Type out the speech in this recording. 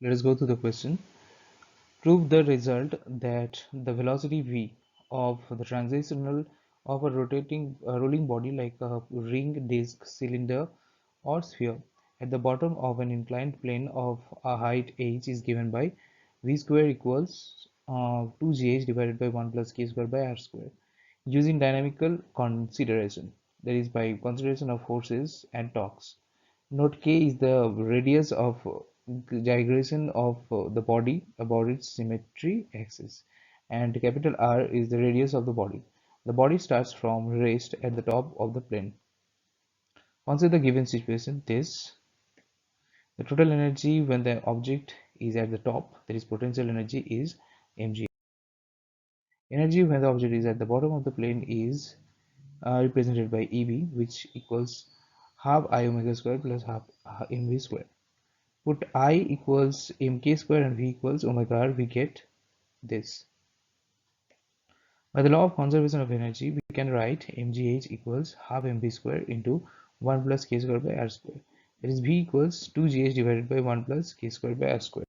Let us go to the question. Prove the result that the velocity v of the translational of a rotating rolling body like a ring, disc, cylinder, or sphere at the bottom of an inclined plane of a height h is given by v square equals 2gh divided by 1 plus k square by r square using dynamical consideration, that is by consideration of forces and torques. Note K is the radius of gyration of the body about its symmetry axis, and capital R is the radius of the body. The body starts from rest at the top of the plane. Consider the given situation. This: the total energy when the object is at the top, that is potential energy, is mg. Energy when the object is at the bottom of the plane is represented by EB, which equals half I omega square plus half mv square. Put I equals mk square and v equals omega r, we get this. By the law of conservation of energy, we can write mgh equals half mv square into 1 plus k square by r square. That is v equals 2gh divided by 1 plus k square by r square.